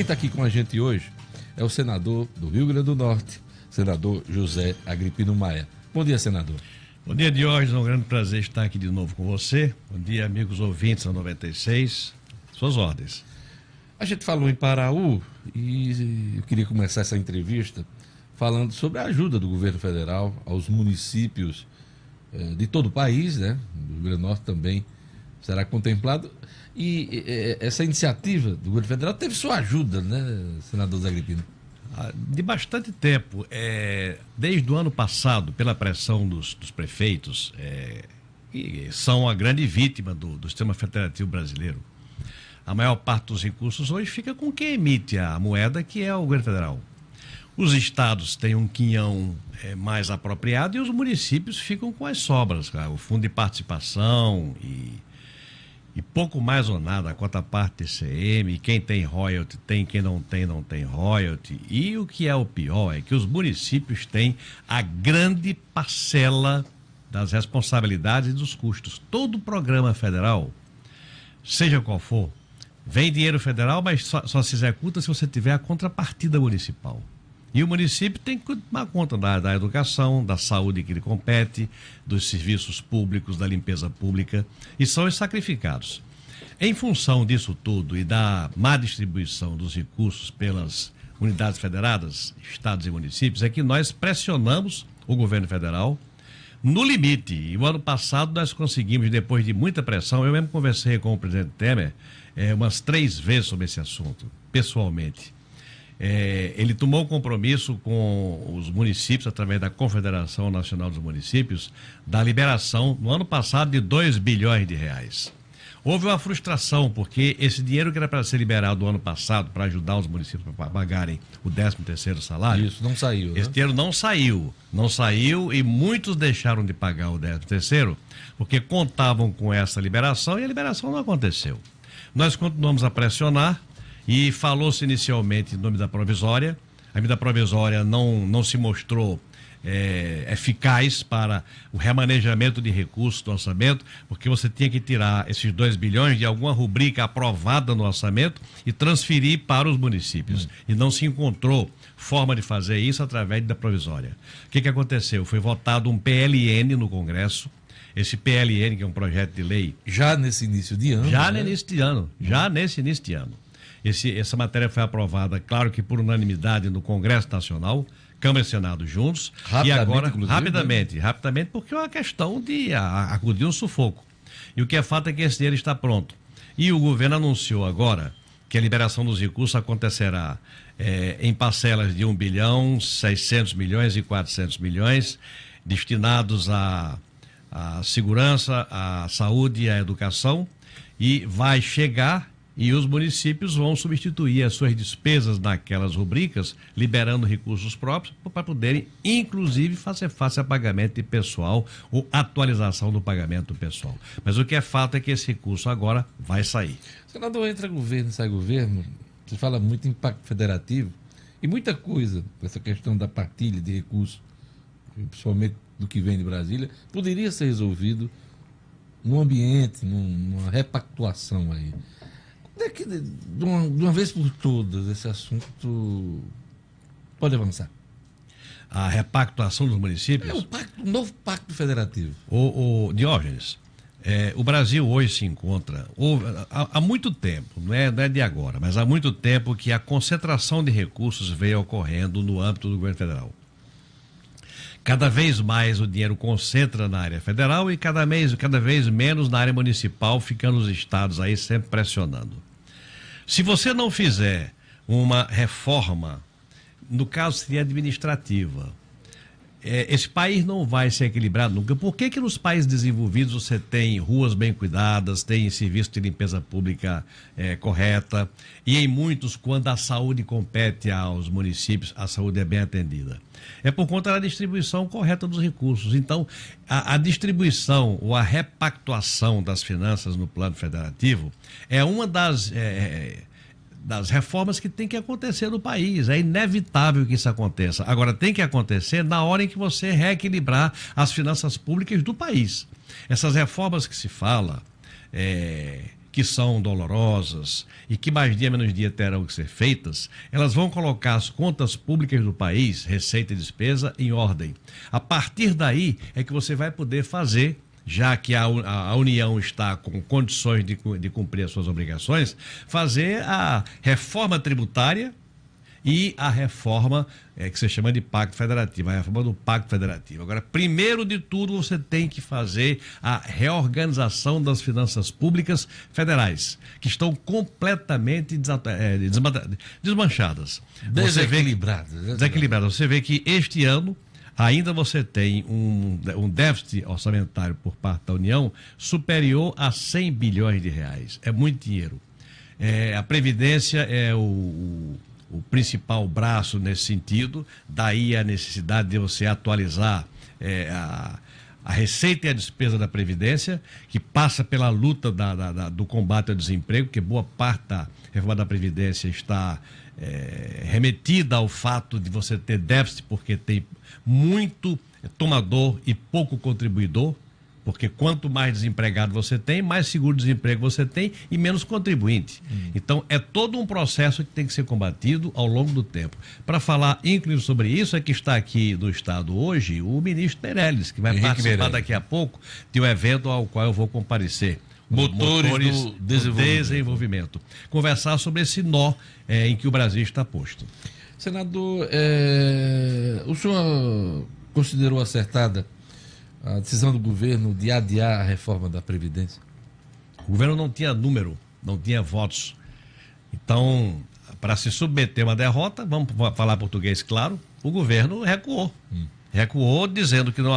está aqui com a gente hoje é o senador do Rio Grande do Norte, senador José Agripino Maia. Bom dia, senador. Bom dia, Diógenes. É um grande prazer estar aqui de novo com você. Bom dia, amigos ouvintes da 96. Suas ordens. A gente falou em Paraú e eu queria começar essa entrevista falando sobre a ajuda do governo federal aos municípios de todo o país, né? Do Rio Grande do Norte também será contemplado. E essa iniciativa do governo federal teve sua ajuda, né, senador Zé Agripino? De bastante tempo, desde o ano passado, pela pressão dos prefeitos, que são a grande vítima do sistema federativo brasileiro, a maior parte dos recursos hoje fica com quem emite a moeda, que é o governo federal. Os estados têm um quinhão mais apropriado e os municípios ficam com as sobras, o fundo de participação e pouco mais ou nada, a cota parte TCM, quem tem royalty tem, quem não tem royalty. E o que é o pior é que os municípios têm a grande parcela das responsabilidades e dos custos. Todo programa federal, seja qual for, vem dinheiro federal, mas só se executa se você tiver a contrapartida municipal. E o município tem que tomar conta da educação, da saúde que lhe compete, dos serviços públicos, da limpeza pública, e são sacrificados. Em função disso tudo e da má distribuição dos recursos pelas unidades federadas, estados e municípios, é que nós pressionamos o governo federal no limite. E o ano passado nós conseguimos, depois de muita pressão, eu mesmo conversei com o presidente Temer umas 3 vezes sobre esse assunto, pessoalmente. Ele tomou um compromisso com os municípios, através da Confederação Nacional dos Municípios, da liberação, no ano passado, de 2 bilhões de reais. Houve uma frustração, porque esse dinheiro que era para ser liberado no ano passado, para ajudar os municípios a pagarem o 13º salário... Isso, não saiu, né? Esse dinheiro não saiu e muitos deixaram de pagar o 13º, porque contavam com essa liberação e a liberação não aconteceu. Nós continuamos a pressionar, e falou-se inicialmente em nome da provisória. A medida provisória não se mostrou eficaz para o remanejamento de recursos do orçamento, porque você tinha que tirar esses 2 bilhões de alguma rubrica aprovada no orçamento e transferir para os municípios. E não se encontrou forma de fazer isso através da provisória. O que aconteceu? Foi votado um PLN no Congresso. Esse PLN, que é um projeto de lei... Já nesse início de ano. Já nesse início de ano. Essa matéria foi aprovada, claro que por unanimidade, no Congresso Nacional, Câmara e Senado juntos. E agora, rapidamente, porque é uma questão de acudir um sufoco. E o que é fato é que esse dinheiro está pronto. E o governo anunciou agora que a liberação dos recursos acontecerá em parcelas de 1 bilhão, 600 milhões e 400 milhões, destinados à segurança, à saúde e à educação, e vai chegar... E os municípios vão substituir as suas despesas naquelas rubricas, liberando recursos próprios para poderem, inclusive, fazer face a pagamento de pessoal ou atualização do pagamento do pessoal. Mas o que é fato é que esse recurso agora vai sair. Senador, entra governo, sai governo, você fala muito em pacto federativo e muita coisa, essa questão da partilha de recursos, principalmente do que vem de Brasília, poderia ser resolvido num ambiente, numa repactuação aí. É que, de uma vez por todas, esse assunto pode avançar? A repactuação dos municípios? O novo pacto federativo. Diógenes, o Brasil hoje se encontra, há muito tempo, não é de agora, mas há muito tempo que a concentração de recursos veio ocorrendo no âmbito do governo federal. Cada vez mais o dinheiro concentra na área federal e cada vez menos na área municipal, ficando os estados aí sempre pressionando. Se você não fizer uma reforma, no caso seria administrativa, esse país não vai ser equilibrado nunca. Por que nos países desenvolvidos você tem ruas bem cuidadas, tem serviço de limpeza pública correta, e em muitos, quando a saúde compete aos municípios, a saúde é bem atendida? É por conta da distribuição correta dos recursos. Então, a distribuição ou a repactuação das finanças no plano federativo é uma das reformas que tem que acontecer no país. É inevitável que isso aconteça. Agora, tem que acontecer na hora em que você reequilibrar as finanças públicas do país. Essas reformas que se fala, que são dolorosas e que mais dia menos dia terão que ser feitas, elas vão colocar as contas públicas do país, receita e despesa, em ordem. A partir daí é que você vai poder fazer, já que a União está com condições de cumprir as suas obrigações, fazer a reforma tributária e a reforma que se chama de Pacto Federativo, a reforma do Pacto Federativo. Agora, primeiro de tudo, você tem que fazer a reorganização das finanças públicas federais, que estão completamente desmanchadas. Desequilibradas. Você vê que este ano ainda você tem um déficit orçamentário por parte da União superior a 100 bilhões de reais. É muito dinheiro. A Previdência é o principal braço nesse sentido, daí a necessidade de você atualizar a receita e a despesa da Previdência, que passa pela luta do combate ao desemprego, porque boa parte da reforma da Previdência está remetida ao fato de você ter déficit, porque tem muito tomador e pouco contribuidor, porque quanto mais desempregado você tem, mais seguro-desemprego você tem e menos contribuinte. Então, é todo um processo que tem que ser combatido ao longo do tempo. Para falar, inclusive, sobre isso, é que está aqui do Estado hoje o ministro Meirelles, que vai Henrique participar Meirelles daqui a pouco de um evento ao qual eu vou comparecer. Motores do desenvolvimento. Conversar sobre esse nó em que o Brasil está posto. Senador, o senhor considerou acertada a decisão do governo de adiar a reforma da Previdência? O governo não tinha número, não tinha votos. Então, para se submeter a uma derrota, vamos falar português claro, o governo recuou. Recuou dizendo que não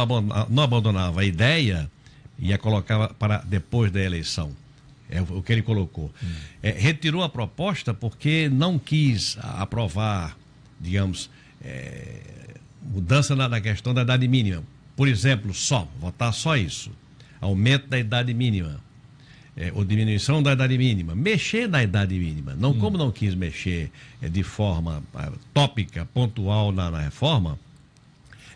abandonava a ideia e a colocava para depois da eleição. É o que ele colocou. Retirou a proposta porque não quis aprovar, digamos, mudança na questão da idade mínima. Por exemplo, votar só isso. Aumento da idade mínima. Ou diminuição da idade mínima. Mexer na idade mínima. Como não quis mexer de forma tópica, pontual na reforma,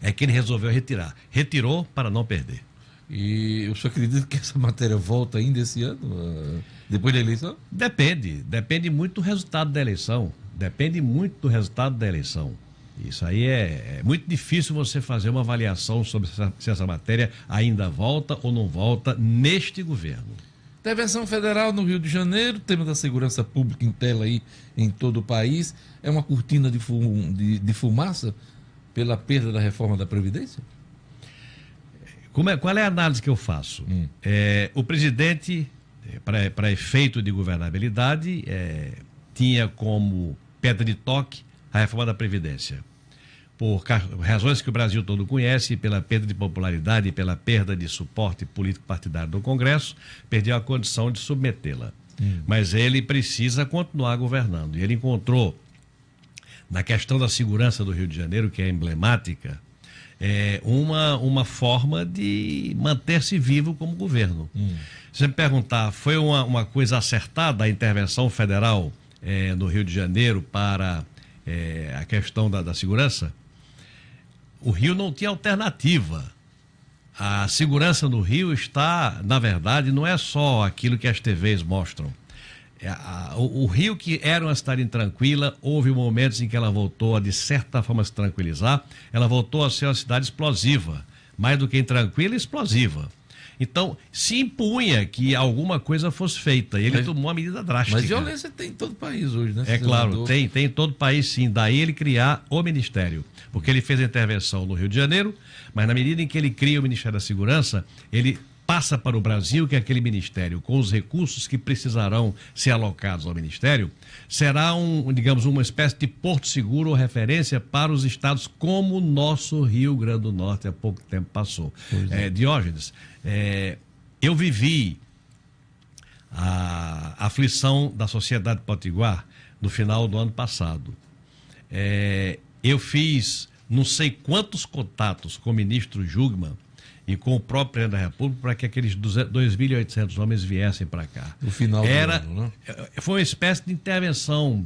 é que ele resolveu retirar. Retirou para não perder. E o senhor acredita que essa matéria volta ainda esse ano, depois da eleição? Depende muito do resultado da eleição. Isso aí é muito difícil você fazer uma avaliação sobre se essa matéria ainda volta ou não volta neste governo. Intervenção federal no Rio de Janeiro, tema da segurança pública em tela aí em todo o país. É uma cortina de fumaça pela perda da reforma da Previdência? Qual é a análise que eu faço? O presidente, para efeito de governabilidade, tinha como pedra de toque a reforma da Previdência. Por razões que o Brasil todo conhece, pela perda de popularidade e pela perda de suporte político-partidário do Congresso, perdeu a condição de submetê-la. Mas ele precisa continuar governando. E ele encontrou, na questão da segurança do Rio de Janeiro, que é emblemática, uma forma de manter-se vivo como governo. Se você me perguntar, foi uma coisa acertada a intervenção federal no Rio de Janeiro para a questão da segurança? O Rio não tinha alternativa. A segurança no Rio está, na verdade, não é só aquilo que as TVs mostram. O Rio, que era uma cidade intranquila, houve momentos em que ela voltou a, de certa forma, se tranquilizar. Ela voltou a ser uma cidade explosiva. Mais do que intranquila, explosiva. Então, se impunha que alguma coisa fosse feita. E ele tomou uma medida drástica. Mas violência tem em todo o país hoje, né? Claro, tem em todo o país, sim. Daí ele criar o Ministério. Porque ele fez a intervenção no Rio de Janeiro, mas na medida em que ele cria o Ministério da Segurança, ele passa para o Brasil, que é aquele ministério, com os recursos que precisarão ser alocados ao ministério, será digamos, uma espécie de porto seguro ou referência para os estados, como o nosso Rio Grande do Norte há pouco tempo passou. Diógenes, eu vivi a aflição da sociedade potiguar no final do ano passado. Eu fiz não sei quantos contatos com o ministro Jugman e com o próprio presidente da República para que aqueles 2.800 homens viessem para cá. No final do ano, né? Foi uma espécie de intervenção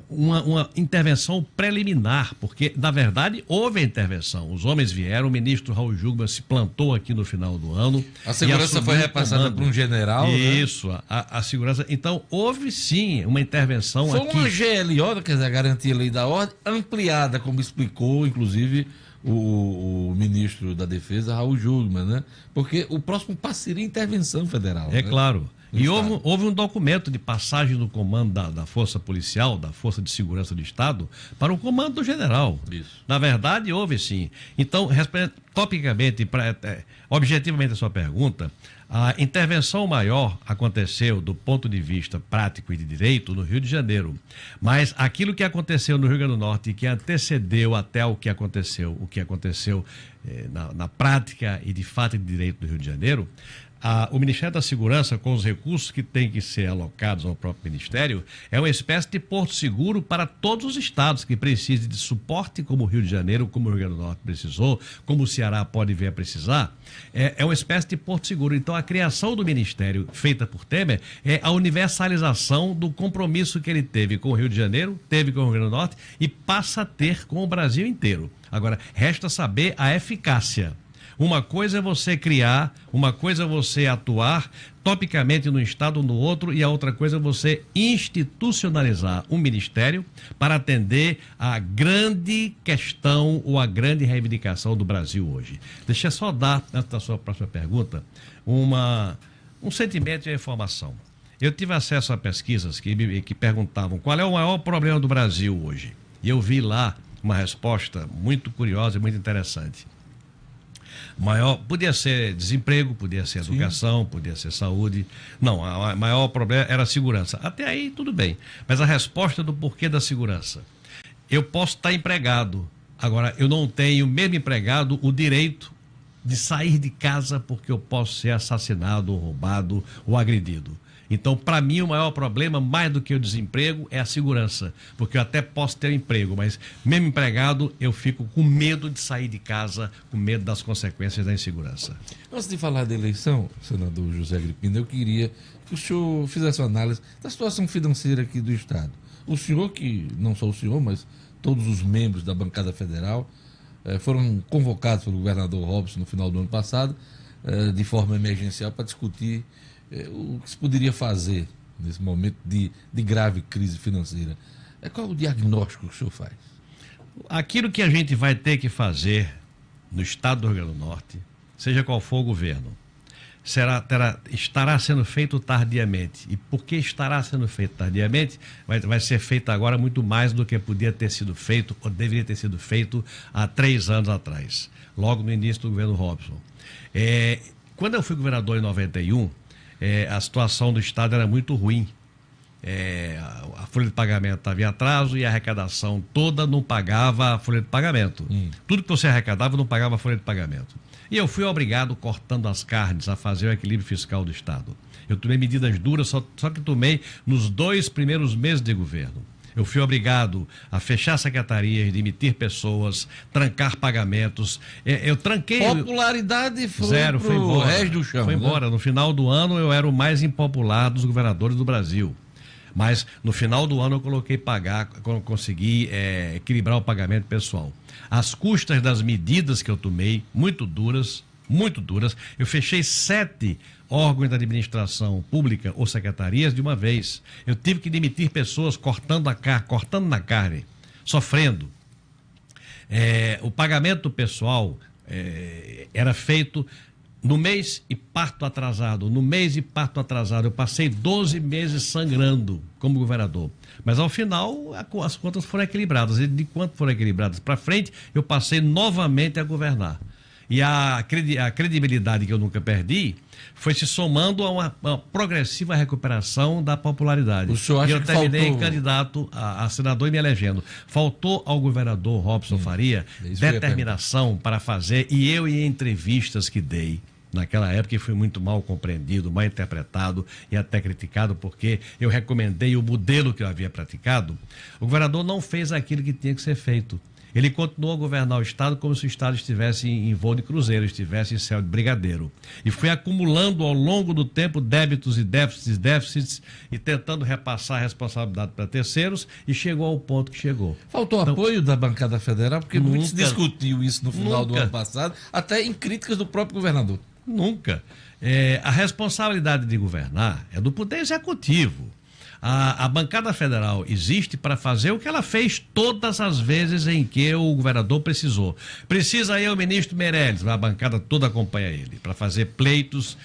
uma intervenção preliminar, porque, na verdade, houve a intervenção. Os homens vieram, o ministro Raul Jungmann se plantou aqui no final do ano. A segurança foi repassada por um general, Isso, né? a segurança. Então, houve sim uma intervenção foi aqui. Foi uma GLO, quer dizer, a Garantia Lei da Ordem, ampliada, como explicou, inclusive, o ministro da Defesa, Raul Jungmann, né? Porque o próximo passo seria intervenção federal. É, né? Claro. E houve um documento de passagem do comando da Força Policial, da Força de Segurança do Estado, para o comando do general. Isso. Na verdade, houve sim. Então, topicamente, objetivamente a sua pergunta, a intervenção maior aconteceu do ponto de vista prático e de direito no Rio de Janeiro. Mas aquilo que aconteceu no Rio Grande do Norte e que antecedeu até o que aconteceu na prática e de fato e de direito do Rio de Janeiro, o Ministério da Segurança, com os recursos que têm que ser alocados ao próprio Ministério, é uma espécie de porto seguro para todos os estados que precisem de suporte, como o Rio de Janeiro, como o Rio Grande do Norte precisou, como o Ceará pode vir a precisar. É uma espécie de porto seguro. Então, a criação do Ministério, feita por Temer, é a universalização do compromisso que ele teve com o Rio de Janeiro, teve com o Rio Grande do Norte e passa a ter com o Brasil inteiro. Agora, resta saber a eficácia. Uma coisa é você criar, uma coisa é você atuar topicamente num estado ou no outro, e a outra coisa é você institucionalizar um ministério para atender a grande questão ou a grande reivindicação do Brasil hoje. Deixa eu só dar, antes da sua próxima pergunta, um sentimento de informação. Eu tive acesso a pesquisas que perguntavam qual é o maior problema do Brasil hoje. E eu vi lá uma resposta muito curiosa e muito interessante. Podia ser desemprego, podia ser educação, sim, podia ser saúde. Não, o maior problema era a segurança. Até aí tudo bem. Mas a resposta do porquê da segurança. Eu posso estar empregado. Agora, eu não tenho, mesmo empregado, o direito de sair de casa porque eu posso ser assassinado, ou roubado ou agredido. Então, para mim, o maior problema, mais do que o desemprego, é a segurança. Porque eu até posso ter um emprego, mas mesmo empregado, eu fico com medo de sair de casa, com medo das consequências da insegurança. Antes de falar da eleição, senador José Agripino, eu queria que o senhor fizesse uma análise da situação financeira aqui do Estado. O senhor, que não só o senhor, mas todos os membros da bancada federal foram convocados pelo governador Robson no final do ano passado, de forma emergencial, para discutir o que se poderia fazer nesse momento de grave crise financeira. Qual é o diagnóstico que o senhor faz? Aquilo que a gente vai ter que no estado do Rio Grande do Norte, seja qual for o governo, estará sendo feito tardiamente. E por que estará sendo feito tardiamente? Vai ser feito agora muito mais do que podia ter sido feito ou deveria ter sido feito há 3 anos atrás, logo no início do governo Robson. Quando eu fui governador em 91, a situação do Estado era muito ruim. A folha de pagamento estava em atraso e a arrecadação toda não pagava a folha de pagamento. Tudo que você arrecadava não pagava a folha de pagamento. E eu fui obrigado, cortando as carnes, a fazer o equilíbrio fiscal do Estado. Eu tomei medidas duras, só que tomei nos 2 primeiros meses de governo. Eu fui obrigado a fechar secretarias, demitir pessoas, trancar pagamentos. Eu tranquei... Popularidade foi zero, foi embora. Resto do chão. Foi embora. No final do ano, eu era o mais impopular dos governadores do Brasil. Mas no final do ano eu consegui equilibrar o pagamento pessoal. Às custas das medidas que eu tomei, muito duras, eu fechei 7 órgãos da administração pública ou secretarias de uma vez. Eu tive que demitir pessoas cortando na carne, sofrendo. O pagamento pessoal era feito no mês e parto atrasado. Eu passei 12 meses sangrando como governador. Mas, ao final, as contas foram equilibradas. E de quanto foram equilibradas para frente, eu passei novamente a governar. E a credibilidade que eu nunca perdi foi se somando a uma progressiva recuperação da popularidade. O senhor acha e eu que terminei faltou... candidato a senador e me elegendo. Faltou ao governador Robson Faria determinação para fazer, e eu em entrevistas que dei naquela época, fui muito mal compreendido, mal interpretado e até criticado, porque eu recomendei o modelo que eu havia praticado. O governador não fez aquilo que tinha que ser feito. ele continuou a governar o Estado como se o Estado estivesse em voo de cruzeiro, estivesse em céu de brigadeiro. E foi acumulando ao longo do tempo débitos e déficits e tentando repassar a responsabilidade para terceiros e chegou ao ponto que chegou. Faltou Então, apoio da bancada federal, porque muito se discutiu isso no final do nunca. ano passado, até em críticas do próprio governador. Nunca. A responsabilidade de governar é do Poder Executivo. A bancada federal existe para fazer o que ela fez todas as vezes em que o governador precisou. Precisa aí o ministro Meirelles, a bancada toda acompanha ele, para fazer pleitos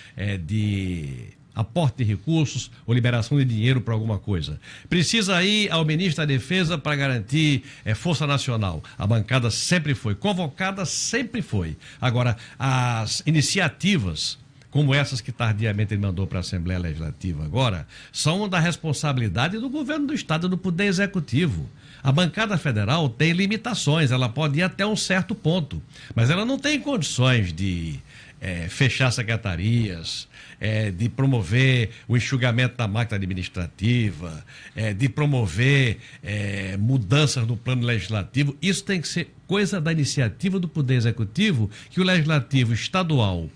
de aporte de recursos ou liberação de dinheiro para alguma coisa. Precisa ir ao ministro da Defesa para garantir Força Nacional. A bancada sempre foi convocada, sempre foi. Agora, as iniciativas como essas que tardiamente ele mandou para a Assembleia Legislativa agora, são da responsabilidade do governo do Estado, do Poder Executivo. A bancada federal tem limitações, ela pode ir até um certo ponto, mas ela não tem condições de fechar secretarias, de promover o enxugamento da máquina administrativa, de promover mudanças no plano legislativo. Isso tem que ser coisa da iniciativa do Poder Executivo, que o Legislativo estadual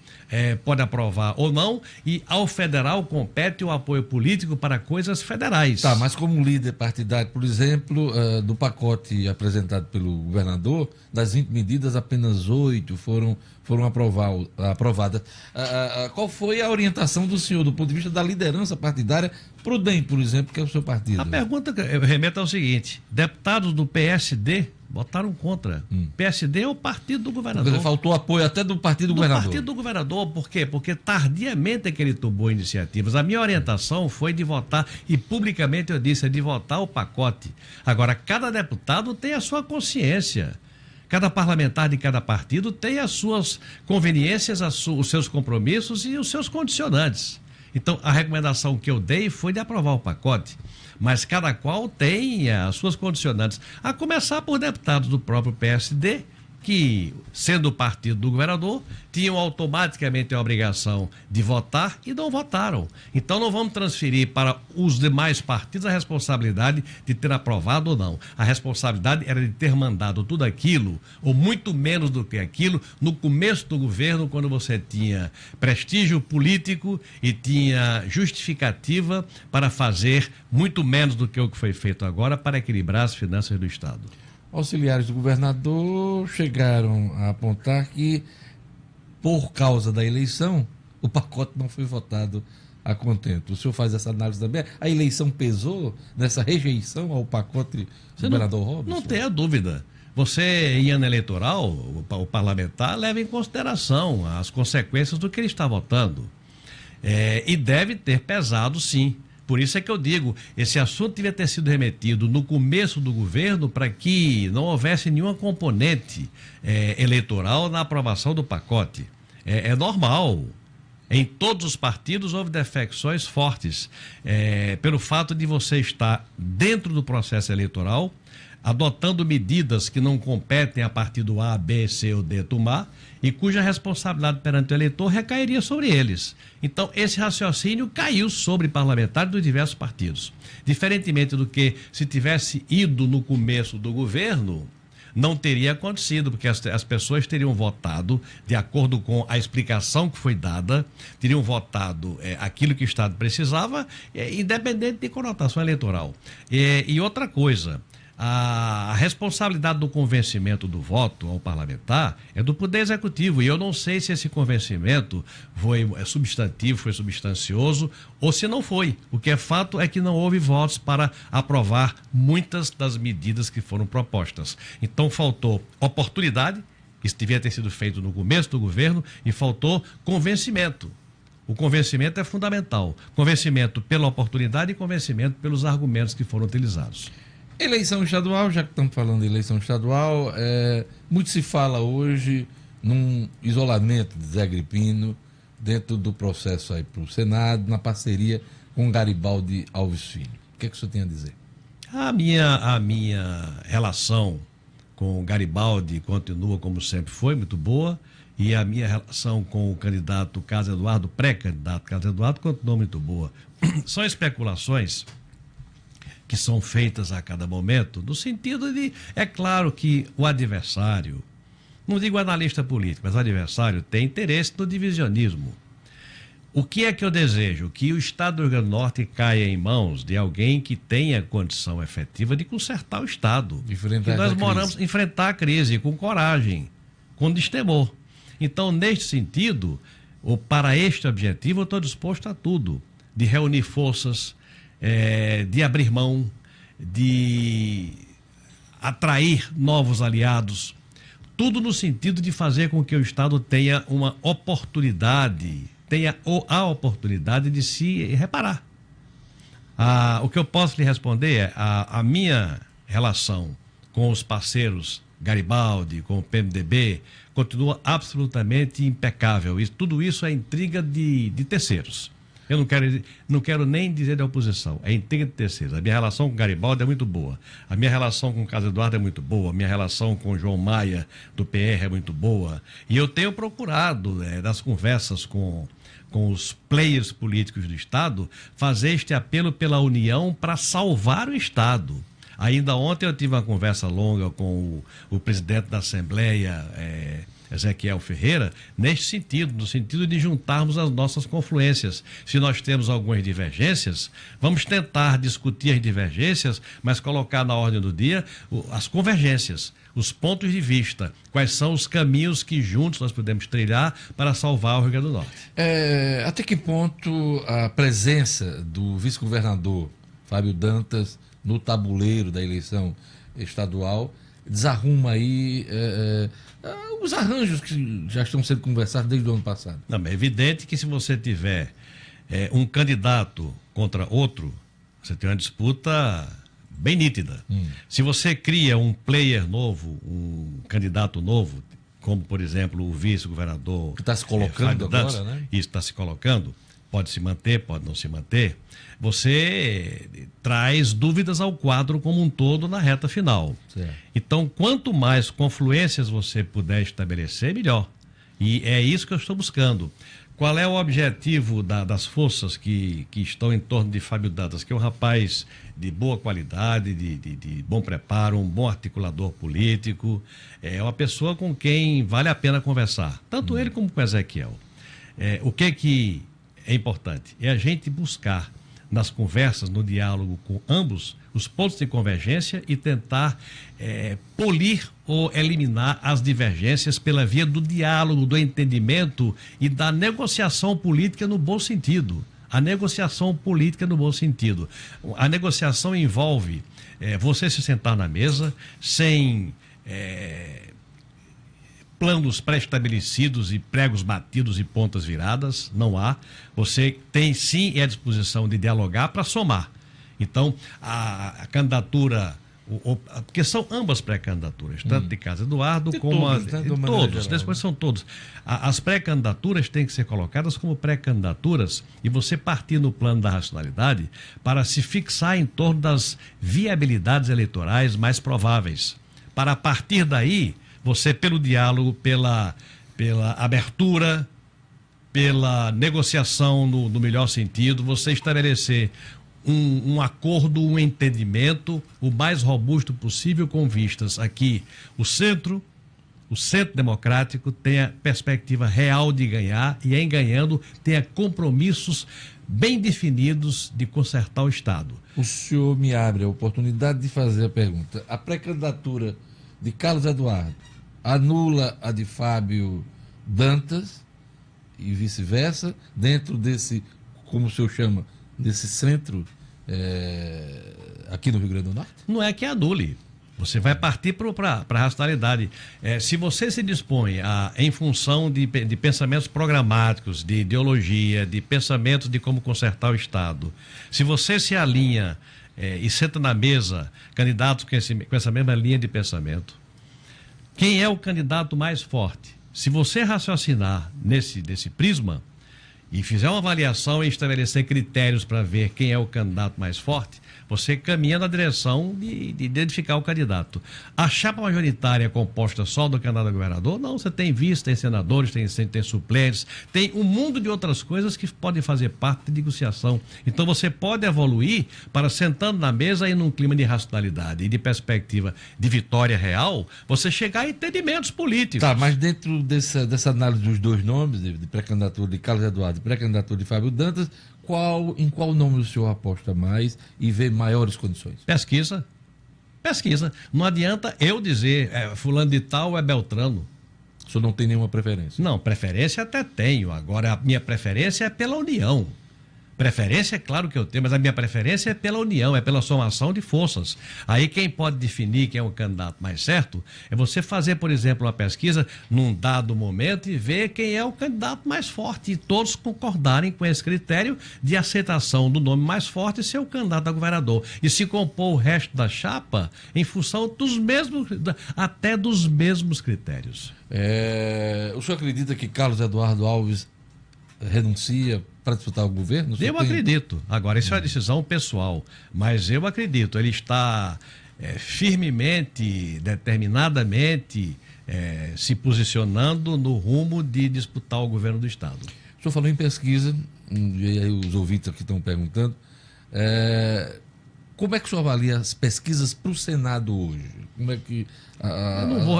pode aprovar ou não, e ao federal compete o apoio político para coisas federais. Tá, mas como líder partidário, por exemplo, do pacote apresentado pelo governador, das 20 medidas, apenas 8 foram aprovadas. Qual foi a orientação do senhor, do ponto de vista da liderança partidária, para o DEM, por exemplo, que é o seu partido? A pergunta que eu remeto é o seguinte: deputados do PSD votaram contra. PSD é o partido do governador. Faltou apoio até do partido do governador. Do partido do governador, por quê? Porque tardiamente é que ele tomou iniciativas. A minha orientação foi de votar, e publicamente eu disse, de votar o pacote. Agora, cada deputado tem a sua consciência. Cada parlamentar de cada partido tem as suas conveniências, os seus compromissos e os seus condicionantes. Então, a recomendação que eu dei foi de aprovar o pacote, mas cada qual tem as suas condicionantes, a começar por deputados do próprio PSD, que, sendo o partido do governador, tinham automaticamente a obrigação de votar e não votaram. Então não vamos transferir para os demais partidos a responsabilidade de ter aprovado ou não. A responsabilidade era de ter mandado tudo aquilo, ou muito menos do que aquilo, no começo do governo, quando você tinha prestígio político e tinha justificativa para fazer muito menos do que o que foi feito agora para equilibrar as finanças do Estado. Auxiliares do governador chegaram a apontar que, por causa da eleição, o pacote não foi votado a contento. O senhor faz essa análise também? A eleição pesou nessa rejeição ao pacote do governador Robson? Não tenha dúvida. Você, em ano eleitoral, o parlamentar leva em consideração as consequências do que ele está votando. E deve ter pesado, sim. Por isso é que eu digo, esse assunto devia ter sido remetido no começo do governo para que não houvesse nenhuma componente eleitoral na aprovação do pacote. É normal. Em todos os partidos houve defecções fortes. Pelo fato de você estar dentro do processo eleitoral, adotando medidas que não competem a partir do A, B, C ou D tomar, e cuja responsabilidade perante o eleitor recairia sobre eles. Então, esse raciocínio caiu sobre parlamentares dos diversos partidos. Diferentemente do que se tivesse ido no começo do governo, não teria acontecido, porque as pessoas teriam votado de acordo com a explicação que foi dada, teriam votado aquilo que o Estado precisava, independente de conotação eleitoral. E outra coisa, a responsabilidade do convencimento do voto ao parlamentar é do Poder Executivo, e eu não sei se esse convencimento foi substantivo, foi substancioso, ou se não foi. O que é fato é que não houve votos para aprovar muitas das medidas que foram propostas. Então faltou oportunidade, isso devia ter sido feito no começo do governo, e faltou convencimento. O convencimento é fundamental. Convencimento pela oportunidade e convencimento pelos argumentos que foram utilizados. Eleição estadual, já que estamos falando de eleição estadual, muito se fala hoje num isolamento de Zé Agripino dentro do processo aí para o Senado, na parceria com Garibaldi Alves Filho. O que é que o senhor tem a dizer? A minha relação com o Garibaldi continua como sempre foi, muito boa, e a minha relação com o candidato Carlos Eduardo, pré-candidato Carlos Eduardo, continua muito boa. São especulações que são feitas a cada momento, no sentido de, é claro que o adversário, não digo analista político, mas o adversário tem interesse no divisionismo. O que é que eu desejo? Que o Estado do Rio Grande do Norte caia em mãos de alguém que tenha condição efetiva de consertar o Estado. Que nós moramos, enfrentar a crise com coragem, com destemor. Então, neste sentido, ou para este objetivo, eu estou disposto a tudo. De reunir forças, de abrir mão, de atrair novos aliados. Tudo no sentido de fazer com que o Estado tenha uma oportunidade, tenha a oportunidade de se reparar. O que eu posso lhe responder é a minha relação com os parceiros Garibaldi, com o PMDB, continua absolutamente impecável. Tudo isso é intriga de terceiros. Eu não quero nem dizer da oposição, é intriga de terceiros. A minha relação com Garibaldi é muito boa, a minha relação com o Carlos Eduardo é muito boa, a minha relação com o João Maia, do PR, é muito boa. E eu tenho procurado, nas conversas com os players políticos do Estado, fazer este apelo pela união para salvar o Estado. Ainda ontem eu tive uma conversa longa com o presidente da Assembleia, Ezequiel Ferreira, neste sentido, no sentido de juntarmos as nossas confluências. Se nós temos algumas divergências, vamos tentar discutir as divergências, mas colocar na ordem do dia as convergências, os pontos de vista, quais são os caminhos que juntos nós podemos trilhar para salvar o Rio Grande do Norte. Até que ponto a presença do vice-governador Fábio Dantas no tabuleiro da eleição estadual desarruma aí os arranjos que já estão sendo conversados desde o ano passado? Não, é evidente que se você tiver um candidato contra outro, você tem uma disputa bem nítida. Se você cria um player novo, um candidato novo, como, por exemplo, o vice-governador... Que está se colocando agora, Dantas, né? Isso, está se colocando. Pode se manter, pode não se manter. Você traz dúvidas ao quadro como um todo na reta final. Certo. Então, quanto mais confluências você puder estabelecer, melhor. E é isso que eu estou buscando. Qual é o objetivo das forças que estão em torno de Fábio Dantas? Que é um rapaz de boa qualidade, de bom preparo, um bom articulador político, é uma pessoa com quem vale a pena conversar, tanto ele como com Ezequiel. O que é importante? É a gente buscar nas conversas, no diálogo com ambos, os pontos de convergência e tentar polir ou eliminar as divergências pela via do diálogo, do entendimento e da negociação política no bom sentido. A negociação política no bom sentido. A negociação envolve você se sentar na mesa sem planos pré-estabelecidos e pregos batidos e pontas viradas, não há. Você tem sim à disposição de dialogar para somar. Então, a candidatura, porque são ambas pré-candidaturas, tanto de Carlos Eduardo de como todos, depois são todos. As pré-candidaturas têm que ser colocadas como pré-candidaturas e você partir no plano da racionalidade para se fixar em torno das viabilidades eleitorais mais prováveis. Para a partir daí, você, pelo diálogo, pela abertura, pela negociação no melhor sentido, você estabelecer um acordo, um entendimento o mais robusto possível com vistas a que o centro democrático tenha perspectiva real de ganhar e, em ganhando, tenha compromissos bem definidos de consertar o Estado. O senhor me abre a oportunidade de fazer a pergunta. A pré-candidatura de Carlos Eduardo anula a de Fábio Dantas e vice-versa, dentro desse, como o senhor chama, desse centro aqui no Rio Grande do Norte? Não é que anule. Você vai partir para a racionalidade. Se você se dispõe em função de pensamentos programáticos, de ideologia, de pensamentos de como consertar o Estado, se você se alinha e senta na mesa candidatos com essa mesma linha de pensamento, quem é o candidato mais forte? Se você raciocinar nesse prisma e fizer uma avaliação e estabelecer critérios para ver quem é o candidato mais forte, você caminha na direção de identificar o candidato. A chapa majoritária é composta só do candidato a governador? Não, você tem vice, tem senadores, tem suplentes, tem um mundo de outras coisas que podem fazer parte de negociação. Então você pode evoluir para, sentando na mesa e num clima de racionalidade e de perspectiva de vitória real, você chegar a entendimentos políticos. Tá, mas dentro dessa análise dos dois nomes, de pré-candidatura de Carlos Eduardo e pré-candidatura de Fábio Dantas, em qual nome o senhor aposta mais e vê maiores condições? Pesquisa. Não adianta eu dizer fulano de tal é Beltrano. O senhor não tem nenhuma preferência? Não, preferência até tenho. Agora, a minha preferência é pela união. Preferência, é claro que eu tenho, mas a minha preferência é pela união, é pela somação de forças. Aí quem pode definir quem é o candidato mais certo é você fazer, por exemplo, uma pesquisa num dado momento e ver quem é o candidato mais forte e todos concordarem com esse critério de aceitação do nome mais forte e ser o candidato a governador. E se compor o resto da chapa em função dos mesmos critérios. O senhor acredita que Carlos Eduardo Alves renuncia para disputar o governo? Eu acredito. Agora, isso é uma decisão pessoal, mas eu acredito. Ele está firmemente, determinadamente se posicionando no rumo de disputar o governo do Estado. O senhor falou em pesquisa, e aí os ouvintes aqui estão perguntando, como é que o senhor avalia as pesquisas para o Senado hoje? Como é que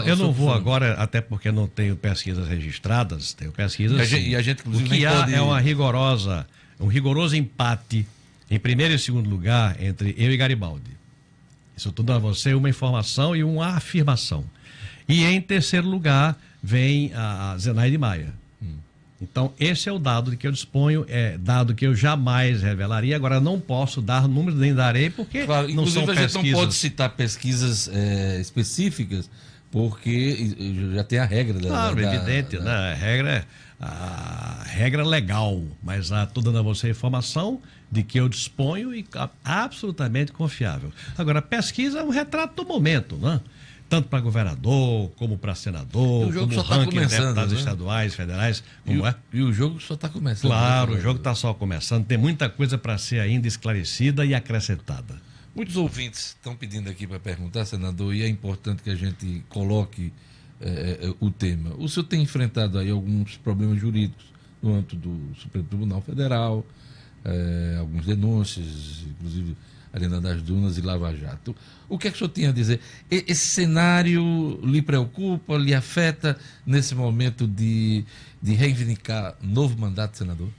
eu não vou agora, até porque não tenho pesquisas registradas, tenho pesquisas. E a gente, inclusive, o que há é um rigoroso empate em primeiro e segundo lugar entre eu e Garibaldi. Isso tudo a você uma informação e uma afirmação. E em terceiro lugar vem a Zenaide Maia. Então, esse é o dado de que eu disponho, dado que eu jamais revelaria. Agora, não posso dar números, nem darei, porque claro, não são pesquisas. A gente não pode citar pesquisas específicas, porque já tem a regra. Evidente, né? A regra legal, mas estou dando a você a informação de que eu disponho e absolutamente confiável. Agora, pesquisa é um retrato do momento, né? Tanto para governador, como para senador, como ranking de deputados estaduais, federais. E o jogo só está começando. Claro, o jogo está só começando. Tem muita coisa para ser ainda esclarecida e acrescentada. Muitos ouvintes estão pedindo aqui para perguntar, senador, e é importante que a gente coloque o tema. O senhor tem enfrentado aí alguns problemas jurídicos no âmbito do Supremo Tribunal Federal, algumas denúncias, inclusive Arena das Dunas e Lava Jato. O que é que o senhor tem a dizer? Esse cenário lhe preocupa, lhe afeta nesse momento de reivindicar novo mandato, senador?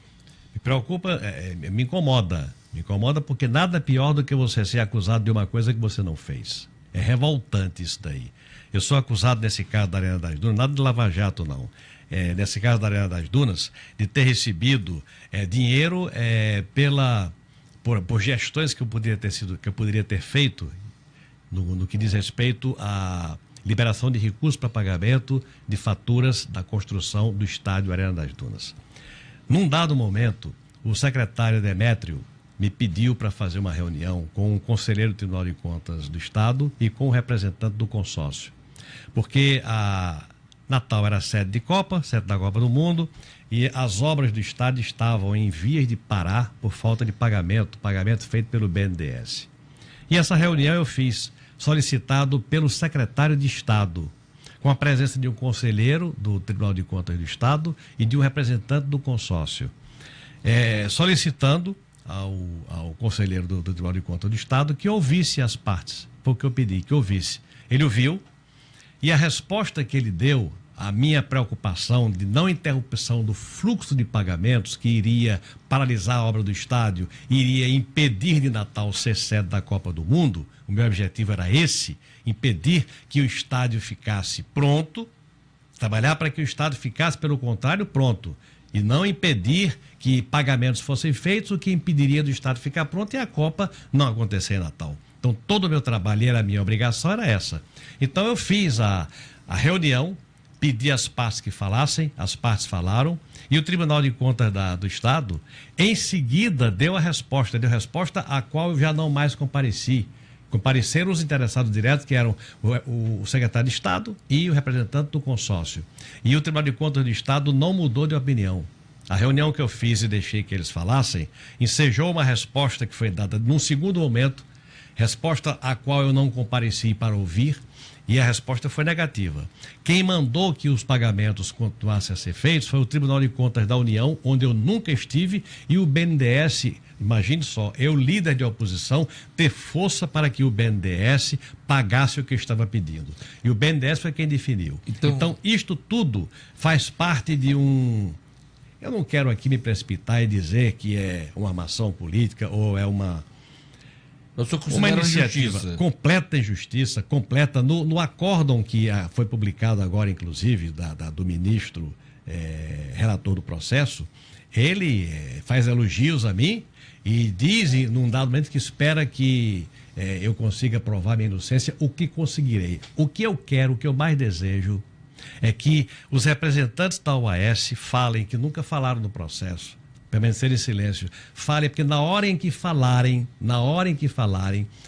Me preocupa, me incomoda. Me incomoda porque nada pior do que você ser acusado de uma coisa que você não fez. É revoltante isso daí. Eu sou acusado, nesse caso da Arena das Dunas, nada de Lava Jato, não. Nesse caso da Arena das Dunas, de ter recebido dinheiro por gestões que eu poderia ter feito no que diz respeito à liberação de recursos para pagamento de faturas da construção do estádio Arena das Dunas. Num dado momento, o secretário Demétrio me pediu para fazer uma reunião com o conselheiro do Tribunal de Contas do Estado e com o representante do consórcio. Porque a Natal era sede da Copa do Mundo, e as obras do estádio estavam em vias de parar por falta de pagamento feito pelo BNDES. E essa reunião eu fiz, solicitado pelo secretário de Estado, com a presença de um conselheiro do Tribunal de Contas do Estado e de um representante do consórcio, solicitando ao conselheiro do Tribunal de Contas do Estado que ouvisse as partes. Foi o que eu pedi, que ouvisse. Ele ouviu, e a resposta que ele deu à minha preocupação de não interrupção do fluxo de pagamentos, que iria paralisar a obra do estádio, iria impedir de Natal ser sede da Copa do Mundo, o meu objetivo era esse, impedir que o estádio ficasse pronto, trabalhar para que o estádio ficasse, pelo contrário, pronto, e não impedir que pagamentos fossem feitos, o que impediria do estádio ficar pronto e a Copa não acontecer em Natal. Então, todo o meu trabalho e a minha obrigação era essa. Então, eu fiz a reunião, pedi às partes que falassem, as partes falaram, e o Tribunal de Contas do Estado, em seguida, deu resposta a qual eu já não mais compareci. Compareceram os interessados diretos, que eram o secretário de Estado e o representante do consórcio. E o Tribunal de Contas do Estado não mudou de opinião. A reunião que eu fiz e deixei que eles falassem, ensejou uma resposta que foi dada num segundo momento, resposta a qual eu não compareci para ouvir, e a resposta foi negativa. Quem mandou que os pagamentos continuassem a ser feitos foi o Tribunal de Contas da União, onde eu nunca estive, e o BNDES, imagine só, eu, líder de oposição, ter força para que o BNDES pagasse o que eu estava pedindo. E o BNDES foi quem definiu. Então, isto tudo faz parte de um... Eu não quero aqui me precipitar e dizer que é uma armação política ou é uma iniciativa, completa injustiça, completa. No acórdão que foi publicado agora, inclusive, do ministro relator do processo, ele faz elogios a mim e diz, num dado momento, que espera que eu consiga provar minha inocência, o que conseguirei. O que eu quero, o que eu mais desejo, é que os representantes da OAS falem, que nunca falaram no processo, permanecer em silêncio, falem, porque na hora em que falarem,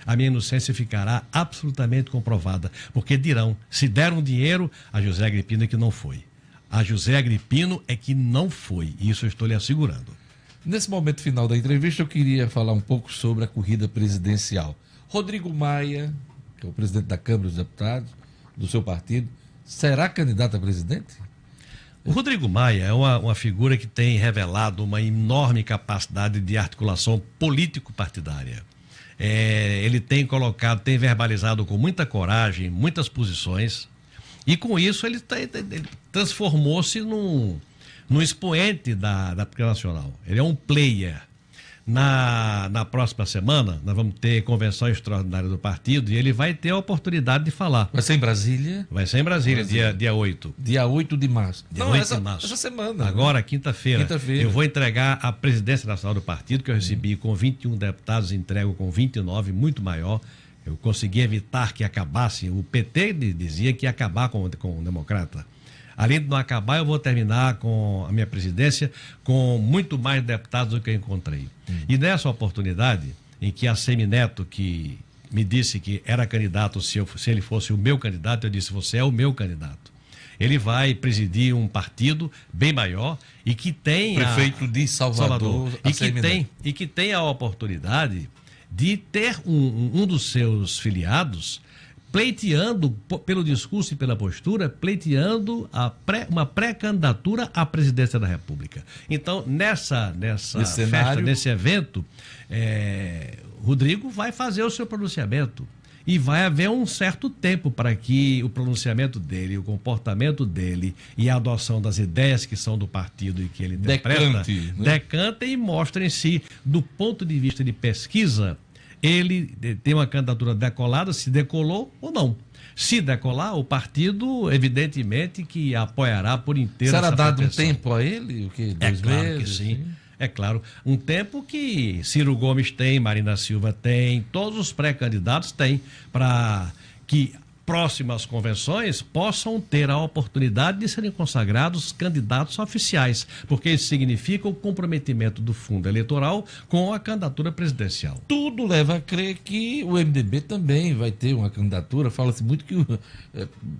a minha inocência ficará absolutamente comprovada, porque dirão, se deram dinheiro a José Agripino é que não foi. A José Agripino é que não foi, e isso eu estou lhe assegurando. Nesse momento final da entrevista, eu queria falar um pouco sobre a corrida presidencial. Rodrigo Maia, que é o presidente da Câmara dos Deputados, do seu partido, será candidato a presidente? O Rodrigo Maia é uma figura que tem revelado uma enorme capacidade de articulação político-partidária. Ele tem verbalizado com muita coragem, muitas posições, e com isso ele transformou-se num expoente da política nacional. Ele é um player. Na próxima semana, nós vamos ter convenção extraordinária do partido e ele vai ter a oportunidade de falar. Vai ser em Brasília? Vai ser em Brasília, dia 8. Dia 8 de março. Dia 8 de março. Essa semana. Agora, quinta-feira. Eu vou entregar a presidência nacional do partido, que eu recebi com 21 deputados, entrego com 29, muito maior. Eu consegui evitar que acabasse. O PT dizia que ia acabar com o Democrata. Além de não acabar, eu vou terminar com a minha presidência com muito mais deputados do que eu encontrei. E nessa oportunidade, em que a Semineto, que me disse que era candidato, se ele fosse o meu candidato, eu disse, você é o meu candidato. Ele vai presidir um partido bem maior e que tem... Prefeito de Salvador e que tem a oportunidade de ter um dos seus filiados pleiteando, pelo discurso e pela postura, pleiteando uma pré-candidatura à presidência da República. Então, nessa festa, nesse evento, Rodrigo vai fazer o seu pronunciamento. E vai haver um certo tempo para que o pronunciamento dele, o comportamento dele e a adoção das ideias que são do partido e que ele interpreta, decantem e mostrem-se, do ponto de vista de pesquisa, ele tem uma candidatura decolada, se decolou ou não. Se decolar, o partido, evidentemente, que apoiará por inteiro essa pretensão. Será dado um tempo a ele? O quê? 2 meses? Claro que sim. É claro, um tempo que Ciro Gomes tem, Marina Silva tem, todos os pré-candidatos têm, para que próximas convenções possam ter a oportunidade de serem consagrados candidatos oficiais, porque isso significa o comprometimento do fundo eleitoral com a candidatura presidencial. Tudo leva a crer que o MDB também vai ter uma candidatura. Fala-se muito que o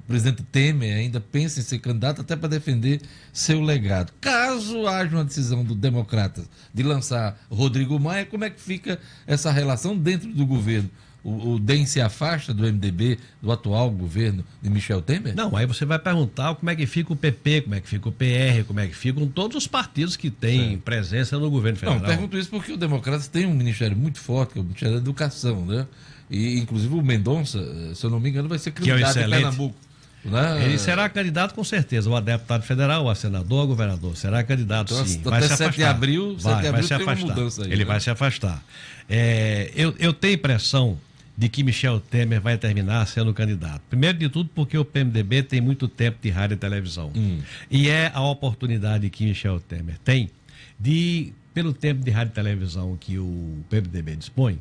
presidente Temer ainda pensa em ser candidato até para defender seu legado. Caso haja uma decisão do Democratas de lançar Rodrigo Maia, como é que fica essa relação dentro do governo? O DEM se afasta do MDB, do atual governo de Michel Temer? Não, aí você vai perguntar como é que fica o PP, como é que fica o PR, como é que ficam todos os partidos que têm presença no governo federal. Não, pergunto isso porque o Democratas tem um ministério muito forte, que é o Ministério da Educação, né? E, inclusive, o Mendonça, se eu não me engano, vai ser candidato em Pernambuco. Né? Ele será candidato com certeza, ou a deputado federal, ou a senador, ou a governador. Será candidato, então, sim. Vai se afastar. 7 de abril vai se tem afastar. Uma mudança aí. Ele vai se afastar. Eu tenho impressão de que Michel Temer vai terminar sendo candidato. Primeiro de tudo porque o PMDB tem muito tempo de rádio e televisão. E é a oportunidade que Michel Temer tem de, pelo tempo de rádio e televisão que o PMDB dispõe,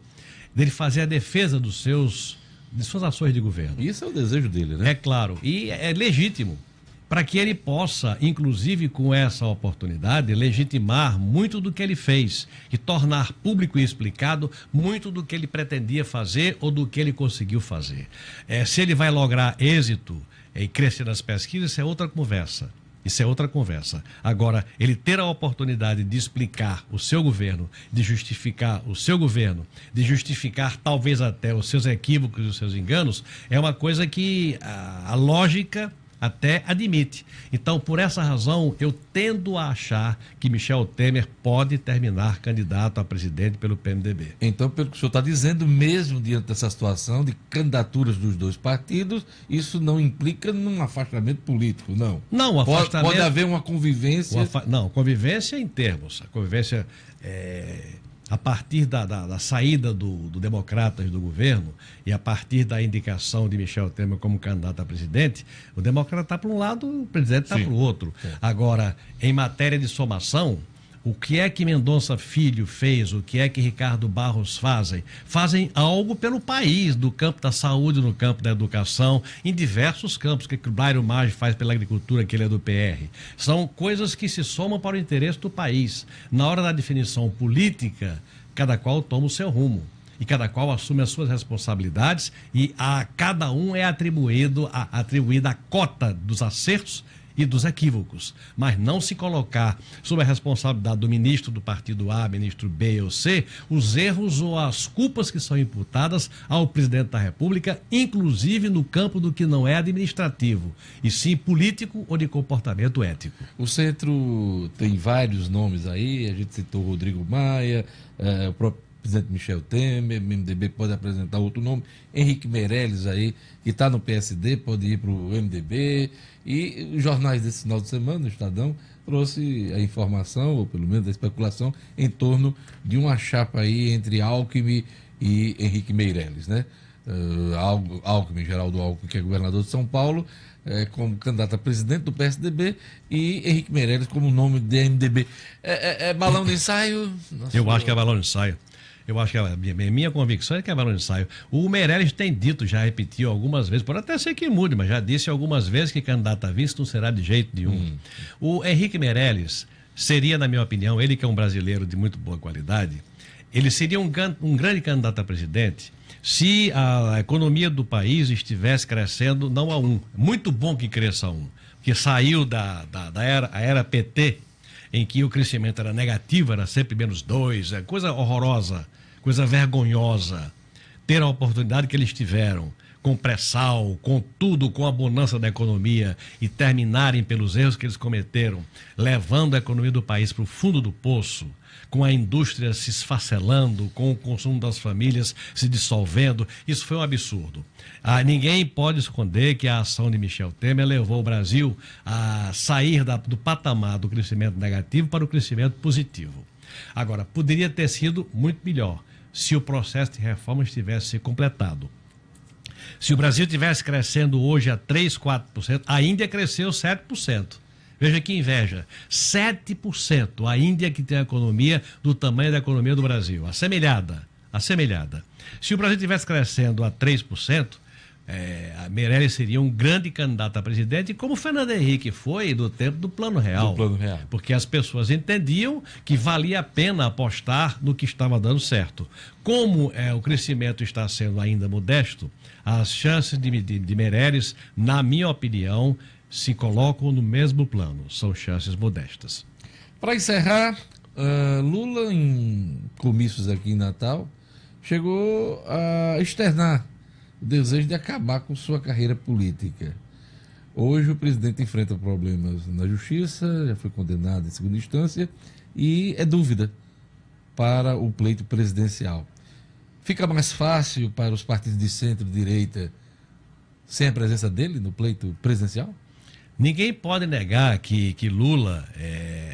dele fazer a defesa de suas ações de governo. Isso é o desejo dele, né? É claro. E é legítimo, para que ele possa, inclusive com essa oportunidade, legitimar muito do que ele fez e tornar público e explicado muito do que ele pretendia fazer ou do que ele conseguiu fazer. Se ele vai lograr êxito e crescer nas pesquisas, isso é outra conversa. Isso é outra conversa. Agora, ele ter a oportunidade de explicar o seu governo, de justificar o seu governo, de justificar talvez até os seus equívocos e os seus enganos, é uma coisa que a lógica até admite. Então, por essa razão, eu tendo a achar que Michel Temer pode terminar candidato a presidente pelo PMDB. Então, pelo que o senhor está dizendo, mesmo diante dessa situação de candidaturas dos dois partidos, isso não implica num afastamento político, não? Não, o afastamento... Pode haver uma convivência... Não, convivência em termos. A convivência a partir da saída do Democratas do governo e a partir da indicação de Michel Temer como candidato a presidente, o Democrata está para um lado, o presidente está para o outro. Sim. Agora, em matéria de somação, o que é que Mendonça Filho fez, o que é que Ricardo Barros fazem? Fazem algo pelo país, no campo da saúde, no campo da educação, em diversos campos, que o Blairo Maggi faz pela agricultura, que ele é do PR. São coisas que se somam para o interesse do país. Na hora da definição política, cada qual toma o seu rumo. E cada qual assume as suas responsabilidades e a cada um é atribuída a cota dos acertos e dos equívocos, mas não se colocar sob a responsabilidade do ministro do partido A, ministro B ou C, os erros ou as culpas que são imputadas ao presidente da República, inclusive no campo do que não é administrativo, e sim político ou de comportamento ético. O centro tem vários nomes aí, a gente citou Rodrigo Maia, o próprio presidente Michel Temer, o MDB pode apresentar outro nome, Henrique Meirelles aí, que está no PSD, pode ir para o MDB, e os jornais desse final de semana, o Estadão, trouxe a informação, ou pelo menos a especulação, em torno de uma chapa aí entre Alckmin e Henrique Meirelles, né? Alckmin, Geraldo Alckmin, que é governador de São Paulo, como candidato a presidente do PSDB, e Henrique Meirelles como nome do MDB. É balão de ensaio? Nossa, eu acho que é balão de ensaio. Eu acho que a minha convicção é que é balão de ensaio. O Meirelles tem dito, já repetiu algumas vezes, pode até ser que mude, mas já disse algumas vezes que candidato a vice não será de jeito nenhum. O Henrique Meirelles seria, na minha opinião, ele que é um brasileiro de muito boa qualidade, ele seria um grande candidato a presidente se a economia do país estivesse crescendo não a um. Muito bom que cresça a um, porque saiu da era PT, em que o crescimento era negativo, era sempre -2, coisa horrorosa, coisa vergonhosa. Ter a oportunidade que eles tiveram, com pré-sal, com tudo, com a bonança da economia, e terminarem pelos erros que eles cometeram, levando a economia do país para o fundo do poço, com a indústria se esfacelando, com o consumo das famílias se dissolvendo, isso foi um absurdo. Ninguém pode esconder que a ação de Michel Temer levou o Brasil a sair do patamar do crescimento negativo para o crescimento positivo. Agora, poderia ter sido muito melhor se o processo de reforma tivesse se completado. Se o Brasil estivesse crescendo hoje a 3%, 4%, a Índia cresceu 7%. Veja que inveja, 7%, a Índia que tem a economia do tamanho da economia do Brasil, assemelhada. Se o Brasil estivesse crescendo a 3%, a Meirelles seria um grande candidato a presidente, como o Fernando Henrique foi do tempo do Plano Real. Porque as pessoas entendiam que valia a pena apostar no que estava dando certo. Como o crescimento está sendo ainda modesto, as chances de Meirelles, na minha opinião, se colocam no mesmo plano. São chances modestas. Para encerrar, Lula, em comícios aqui em Natal, chegou a externar o desejo de acabar com sua carreira política. Hoje o presidente enfrenta problemas na justiça, já foi condenado em segunda instância e é dúvida para o pleito presidencial. Fica mais fácil para os partidos de centro-direita sem a presença dele no pleito presidencial? Ninguém pode negar que Lula,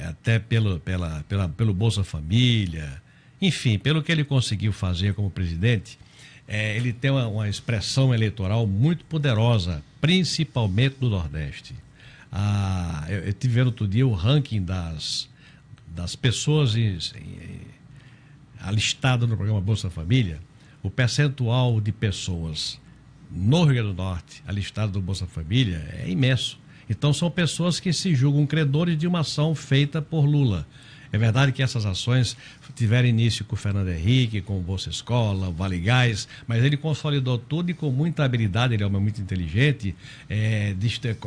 até pelo Bolsa Família, enfim, pelo que ele conseguiu fazer como presidente, ele tem uma expressão eleitoral muito poderosa, principalmente no Nordeste. Eu estive vendo outro dia o ranking das pessoas alistadas no programa Bolsa Família, o percentual de pessoas no Rio Grande do Norte alistadas no Bolsa Família é imenso. Então são pessoas que se julgam credores de uma ação feita por Lula. É verdade que essas ações tiveram início com o Fernando Henrique, com o Bolsa Escola, o Vale Gás, mas ele consolidou tudo e com muita habilidade, ele é um homem muito inteligente,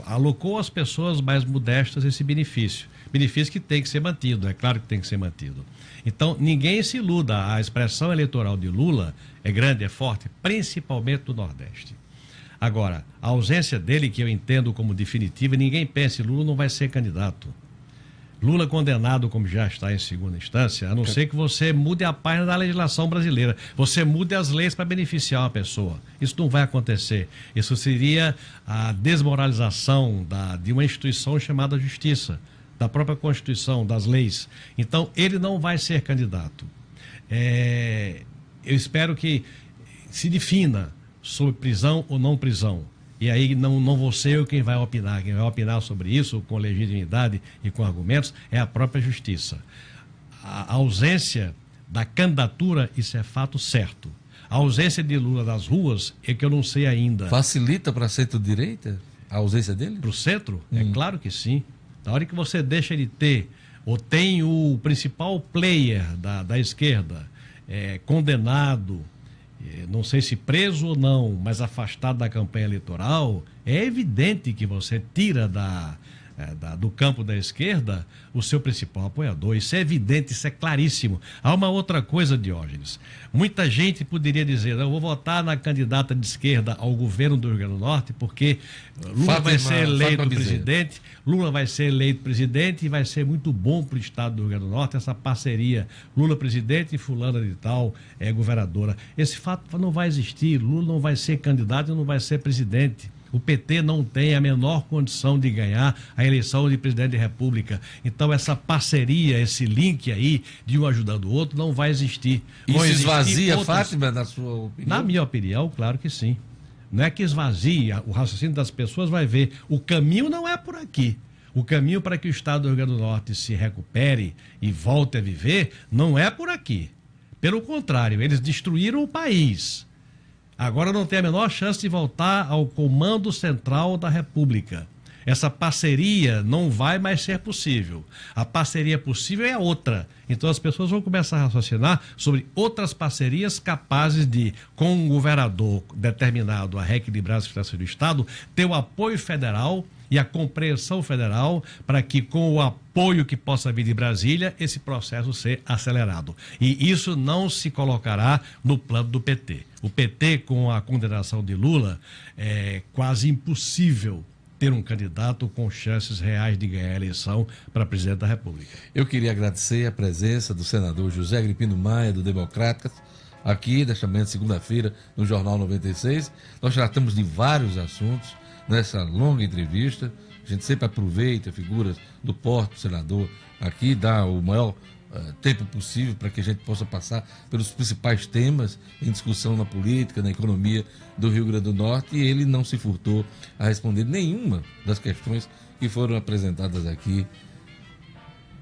alocou às pessoas mais modestas esse benefício. Benefício que tem que ser mantido, é claro que tem que ser mantido. Então, ninguém se iluda, a expressão eleitoral de Lula é grande, é forte, principalmente do Nordeste. Agora, a ausência dele, que eu entendo como definitiva, ninguém pense, Lula não vai ser candidato. Lula condenado, como já está em segunda instância, a não ser que você mude a página da legislação brasileira, você mude as leis para beneficiar uma pessoa. Isso não vai acontecer. Isso seria a desmoralização de uma instituição chamada Justiça, da própria Constituição, das leis. Então, ele não vai ser candidato. Eu espero que se defina sobre prisão ou não prisão. E aí não vou ser eu quem vai opinar. Quem vai opinar sobre isso com legitimidade e com argumentos é a própria Justiça. A ausência da candidatura, isso é fato certo. A ausência de Lula das ruas é que eu não sei ainda. Facilita para a centro-direita a ausência dele? Para o centro? É claro que sim. Na hora que você deixa de ter, ou tem o principal player da esquerda condenado, não sei se preso ou não, mas afastado da campanha eleitoral, é evidente que você tira do campo da esquerda o seu principal apoiador. Isso é evidente, isso é claríssimo. Há uma outra coisa, Diógenes. Muita gente poderia dizer, eu vou votar na candidata de esquerda ao governo do Rio Grande do Norte porque Lula vai ser eleito presidente, Lula vai ser eleito presidente e vai ser muito bom para o estado do Rio Grande do Norte essa parceria Lula presidente e fulana de tal governadora. Esse fato não vai existir. Lula não vai ser candidato e não vai ser presidente. O PT não tem a menor condição de ganhar a eleição de presidente da República. Então, essa parceria, esse link aí de um ajudando o outro, não vai existir. Isso esvazia, Fátima, na sua opinião? Na minha opinião, claro que sim. Não é que esvazia, o raciocínio das pessoas vai ver. O caminho não é por aqui. O caminho para que o estado do Rio Grande do Norte se recupere e volte a viver não é por aqui. Pelo contrário, eles destruíram o país. Agora não tem a menor chance de voltar ao comando central da República. Essa parceria não vai mais ser possível. A parceria possível é a outra. Então as pessoas vão começar a raciocinar sobre outras parcerias capazes de, com um governador determinado a reequilibrar as situações do Estado, ter o apoio federal e a compreensão federal para que, com o apoio que possa vir de Brasília, esse processo ser acelerado. E isso não se colocará no plano do PT. O PT, com a condenação de Lula, é quase impossível ter um candidato com chances reais de ganhar a eleição para presidente da República. Eu queria agradecer a presença do senador José Agripino Maia, do Democratas, aqui, desta manhã de segunda-feira, no Jornal 96. Nós tratamos de vários assuntos nessa longa entrevista. A gente sempre aproveita figuras do porte do senador aqui, dá o maior tempo possível para que a gente possa passar pelos principais temas em discussão na política, na economia do Rio Grande do Norte, e ele não se furtou a responder nenhuma das questões que foram apresentadas aqui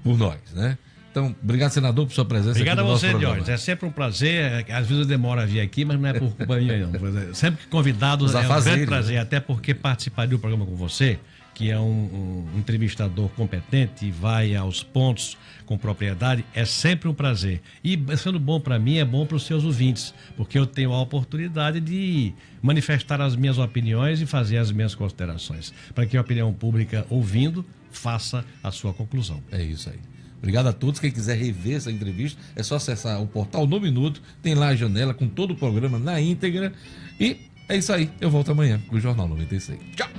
por nós, né? Então, obrigado, senador, por sua presença. Obrigado aqui a no você, Diógenes. É sempre um prazer. Às vezes eu demoro a vir aqui, mas não é por culpa minha, não. Sempre que convidado, é um grande prazer, até porque participar do programa com você, que é um entrevistador competente e vai aos pontos com propriedade, é sempre um prazer. E sendo bom para mim, é bom para os seus ouvintes, porque eu tenho a oportunidade de manifestar as minhas opiniões e fazer as minhas considerações, para que a opinião pública, ouvindo, faça a sua conclusão. É isso aí. Obrigado a todos. Quem quiser rever essa entrevista, é só acessar o portal No Minuto, tem lá a janela com todo o programa na íntegra. E é isso aí. Eu volto amanhã com o Jornal 96. Tchau!